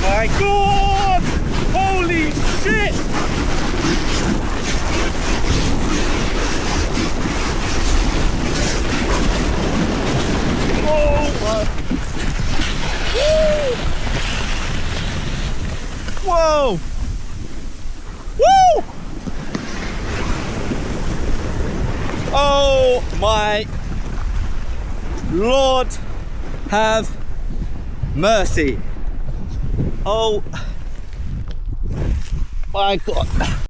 my god! Holy shit! Oh my! Woo! Whoa! Woo! Oh my Lord, have mercy. Oh my God.